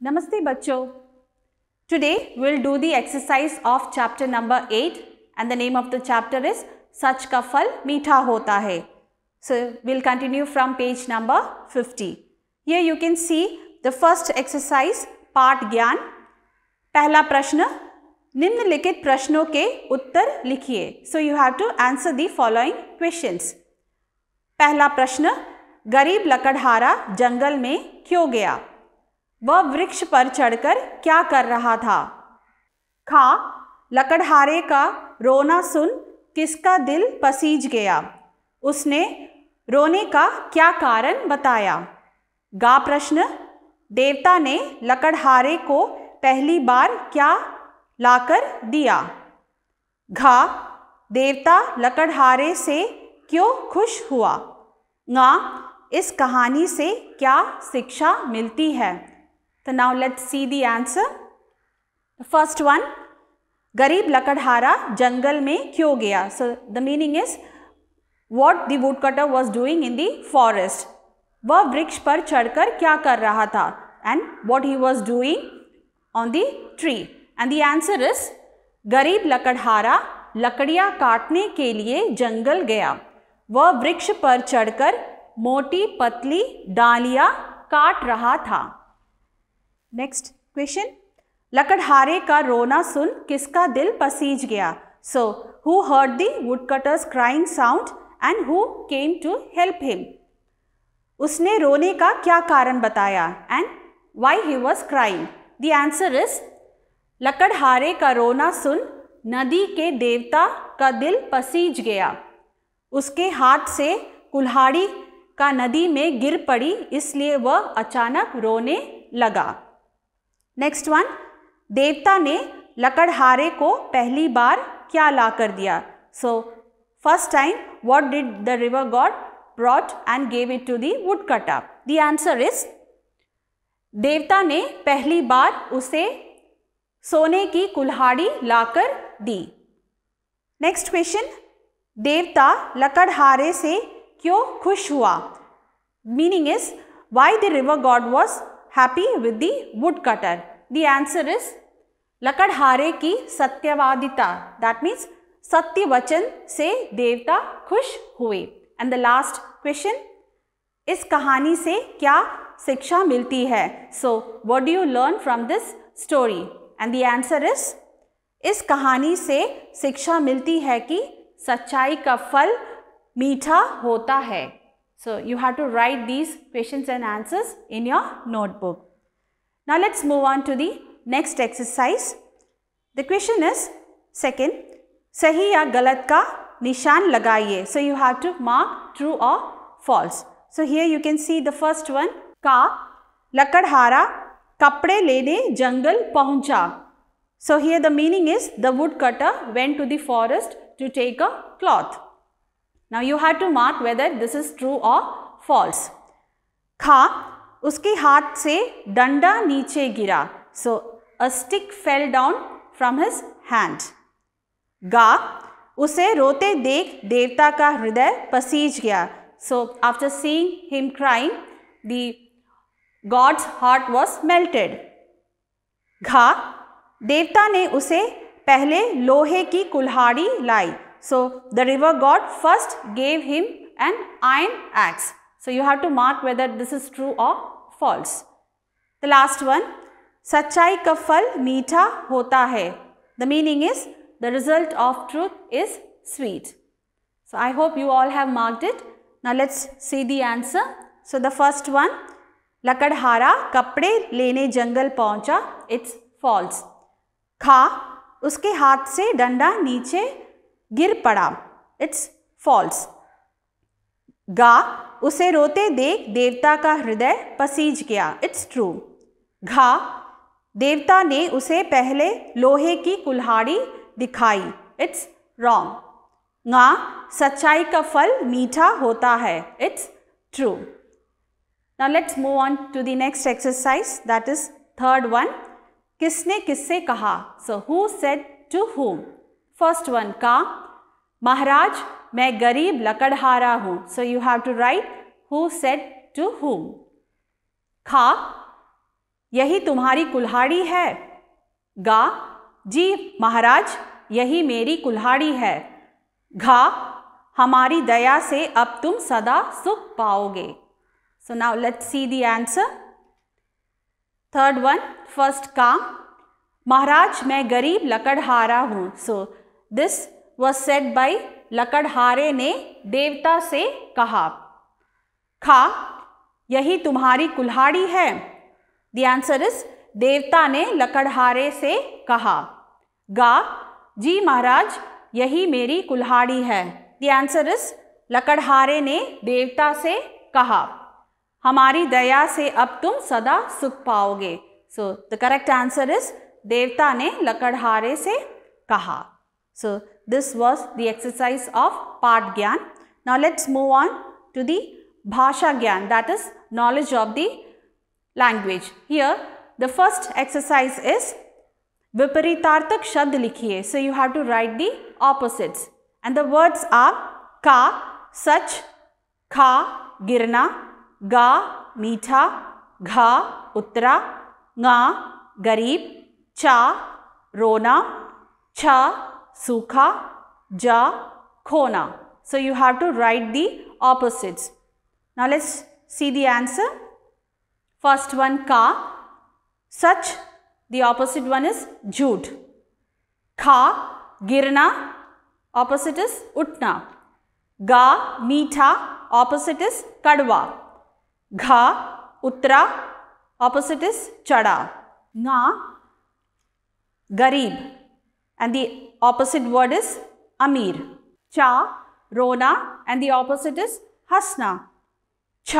Namaste bachcho. Today we'll do the exercise of chapter number 8 and the name of the chapter is Sach ka phal meetha hota hai. So we'll continue from page number 50. Here you can see the first exercise पाठ ज्ञान. पहला प्रश्न, निम्नलिखित प्रश्नों के उत्तर लिखिए. So you have to answer the following questions. पहला प्रश्न, गरीब लकड़हारा जंगल में क्यों गया? वह वृक्ष पर चढ़कर क्या कर रहा था? खा, लकड़हारे का रोना सुन किसका दिल पसीज गया? उसने रोने का क्या कारण बताया? गा प्रश्न, देवता ने लकड़हारे को पहली बार क्या लाकर दिया? घा, देवता लकड़हारे से क्यों खुश हुआ? ङा, इस कहानी से क्या शिक्षा मिलती है? तो now let's see the answer. First one, गरीब लकड़हारा जंगल में क्यों गया? So the meaning is what the woodcutter was doing in the forest. वह वृक्ष पर चढ़कर क्या कर रहा था and what he was doing on the tree. And the answer is गरीब लकड़हारा लकड़ियां काटने के लिए जंगल गया. वह वृक्ष पर चढ़कर मोटी पतली डालियां काट रहा था. नेक्स्ट क्वेश्चन, लकड़हारे का रोना सुन किसका दिल पसीज गया? So who heard the woodcutter's crying sound and who came to help him? उसने रोने का क्या कारण बताया and why he was crying? The answer is लकड़हारे का रोना सुन नदी के देवता का दिल पसीज गया. उसके हाथ से कुल्हाड़ी का नदी में गिर पड़ी, इसलिए वह अचानक रोने लगा. नेक्स्ट वन, देवता ने लकड़हारे को पहली बार क्या ला कर दिया? So first time what did the river god brought and gave it to the woodcutter? The answer is देवता ने पहली बार उसे सोने की कुल्हाड़ी लाकर दी. नेक्स्ट क्वेश्चन, देवता लकड़हारे से क्यों खुश हुआ? Meaning is why the river god was happy with the woodcutter? The answer is लकड़हारे की सत्यवादिता, दैट मीन्स सत्य वचन से देवता खुश हुए. एंड द लास्ट क्वेश्चन, इस कहानी से क्या शिक्षा मिलती है? So what do you learn from this story? And the answer is इस कहानी से शिक्षा मिलती है कि सच्चाई का फल मीठा होता है. So you have to write these questions and answers in your notebook. Now let's move on to the next exercise. The question is second, सही या गलत का निशान लगाइए. So you have to mark true और false. So here you can see the first one, का, लकड़हारा कपड़े लेने जंगल पहुंचा. So here the meaning is the woodcutter went to the forest to take a cloth. Now you have to mark whether this is true or false. खा, उसके हाथ से डंडा नीचे गिरा. So a stick fell down from his hand. गा, उसे रोते देख देवता का हृदय पसीज गया. So after seeing him crying, the God's heart was melted. घा, देवता ने उसे पहले लोहे की कुल्हाड़ी लाई. So the river god first gave him an iron axe. So you have to mark whether this is true और फॉल्स. द लास्ट वन, सच्चाई का फल मीठा होता है. The meaning is the result of truth is sweet. So I hope you all have marked it. Now let's see the answer. So the first one, लकड़हारा कपड़े लेने जंगल पहुंचा, इट्स फॉल्स. खा, उसके हाथ से डंडा नीचे गिर पड़ा, इट्स फॉल्स. गा, उसे रोते देख देवता का हृदय पसीज गया, इट्स ट्रू. घा, देवता ने उसे पहले लोहे की कुल्हाड़ी दिखाई, इट्स रॉन्ग. ङा, सच्चाई का फल मीठा होता है, it's true. Now let's move on to the next exercise, that is third one, किसने किससे कहा? So who said to whom? First one, का, महाराज मैं गरीब लकड़हारा हूं. So you have to write who said to whom. खा, यही तुम्हारी कुल्हाड़ी है। गा, जी महाराज यही मेरी कुल्हाड़ी है। घा, हमारी दया से अब तुम सदा सुख पाओगे। So now let's see the answer. Third one, first का, महाराज मैं गरीब लकड़हारा हूँ। So this was said by लकड़हारे ने देवता से कहा। खा, यही तुम्हारी कुल्हाड़ी है। The answer is देवता ने लकड़हारे से कहा। गा, जी महाराज यही मेरी कुल्हाड़ी है। The answer is लकड़हारे ने देवता से कहा। हमारी दया से अब तुम सदा सुख पाओगे। So the correct answer is देवता ने लकड़हारे से कहा। So this was the exercise of पाठ ज्ञान. Now let's move on to the भाषा ज्ञान, that is knowledge of the language. Here the first exercise is विपरीतार्थक शब्द लिखिए. So you have to write the opposites and the words are का सच, खा गिरना, गा मीठा, घा उतरा, ङा गरीब, चा रोना, छा सूखा, जा खोना. So you have to write the opposites. Now let's see the answer. First one का सच, the opposite one is झूठ. खा गिरना, opposite is उठना. गा मीठा, opposite is कड़वा. घा उतरा, opposite is चढ़ा. ङा गरीब and the opposite word is अमीर. चा रोना and the opposite is हंसना. छ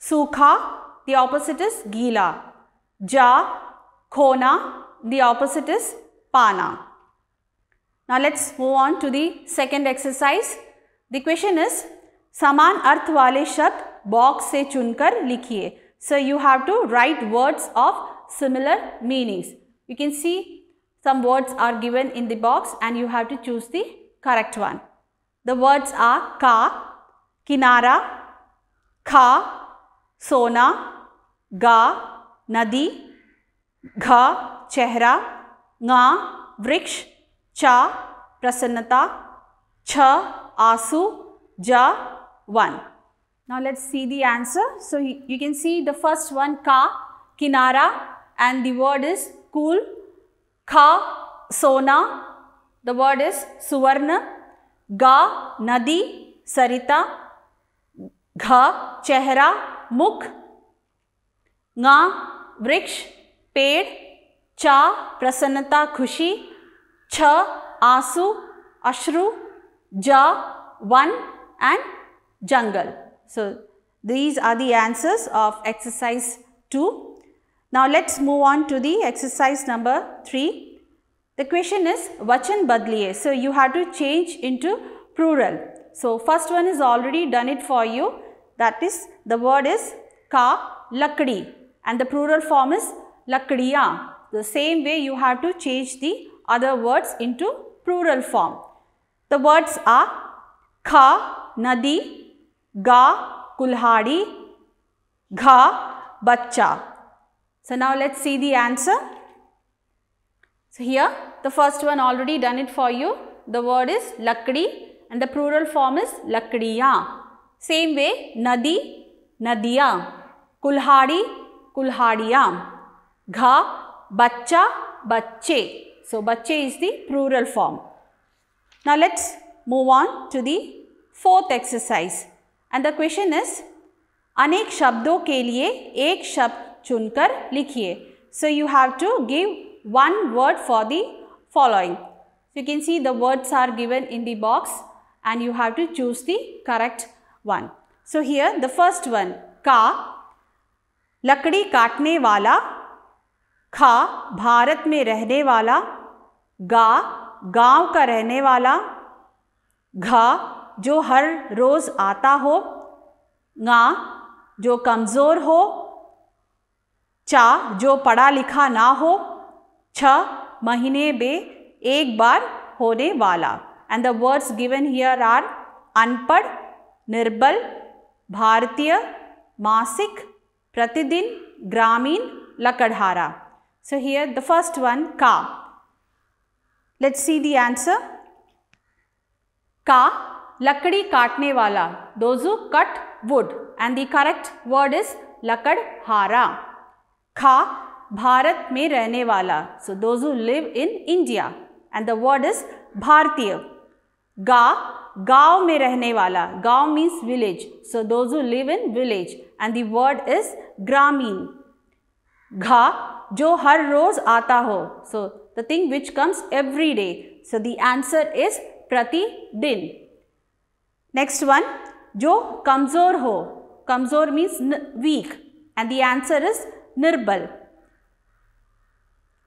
सूखा, the opposite is गीला. जा खोना, the opposite is पाना. Now let's move on to the second exercise. The question is समान अर्थ वाले शब्द बॉक्स से चुनकर लिखिए. So you have to write words of similar meanings. You can see some words are given in the box and you have to choose the correct one. The words are का किनारा, खा सोना, गा नदी, घा चेहरा, ङा वृक्ष, चा प्रसन्नता, छ आंसू, जा one. Now let's see the answer. So you can see the first one का किनारा and the word is cool. खा सोना, the word is सुवर्ण. गा नदी सरिता, घा चेहरा मुख, ङा वृक्ष पेड़, चा प्रसन्नता खुशी, छ आंसू अश्रु, जा one and jungle. So these are the answers of exercise 2. Now let's move on to the exercise number 3. The question is vachan badliye. So you have to change into plural. So first one is already done it for you. That is the word is ka lakdi and the plural form is lakdiya. The same way you have to change the other words into plural form. The words are kha nadi, ga kulhadi, gha bachcha. So now let's see the answer. So here the first one already done it for you. The word is lakdi and the plural form is lakdiya. Same way nadi, nadiya, kulhadi, kulhadiya, gha bachcha, bachche. So bachche is the plural form. Now let's move on to the fourth exercise and the question is अनेक शब्दों के लिए एक शब्द चुनकर लिखिए. So you have to give one word for the following. So you can see the words are given in the box and you have to choose the correct one. So here the first one का लकड़ी काटने वाला, खा भारत में रहने वाला, गा गांव का रहने वाला, घा जो हर रोज आता हो, ङा जो कमज़ोर हो, चा जो पढ़ा लिखा ना हो, छ महीने में एक बार होने वाला. And the words given here are अनपढ़, निर्बल, भारतीय, मासिक, प्रतिदिन, ग्रामीण, lakadhara. So here the first one, ka. Let's see the answer. Ka, lakdi kaatne wala, those who cut wood, and the correct word is lakadhara. Kha, Bharat mein rehne wala, so those who live in India, and the word is bhartiya. Ga, gaon mein rehne wala, gaon means village, so those who live in village, and the word is gramin. Gha, jo har roz aata ho, so the thing which comes every day, so the answer is prati din. Next one, jo kamzor ho, kamzor means weak, and the answer is nirbal.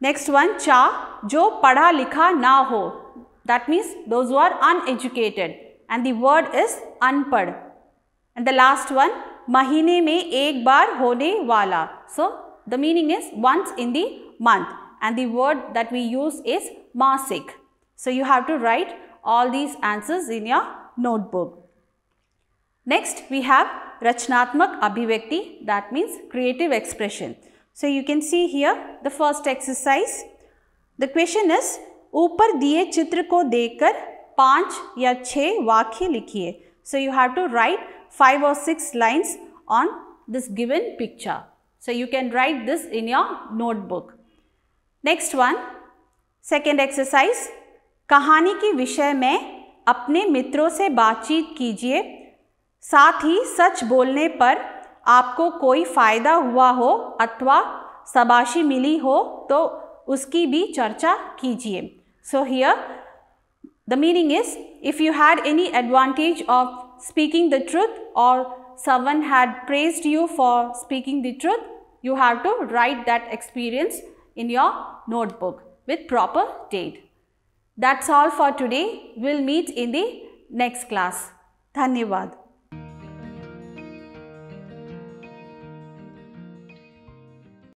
Next one, cha, jo padha likha na ho, that means those who are uneducated, and the word is unpad. And the last one, mahine mein ek baar hone wala, so the meaning is once in the month, and the word that we use is masik. So you have to write all these answers in your notebook. Next we have Rachnatmak Abhivyakti, that means creative expression. So you can see here the first exercise. The question is, ऊपर दिए चित्र को देखकर 5 या 6 वाक्य लिखिए. So you have to write 5 or 6 lines on this given picture. So you can write this in your notebook. Next one, second exercise. कहानी के विषय में अपने मित्रों से बातचीत कीजिए. साथ ही सच बोलने पर आपको कोई फ़ायदा हुआ हो अथवा शाबाशी मिली हो तो उसकी भी चर्चा कीजिए. So here the meaning is, if you had any advantage of speaking the truth or someone had praised you for speaking the truth, you have to write that experience in your notebook with proper date. That's all for today. We'll meet in the next class. Dhanyavad.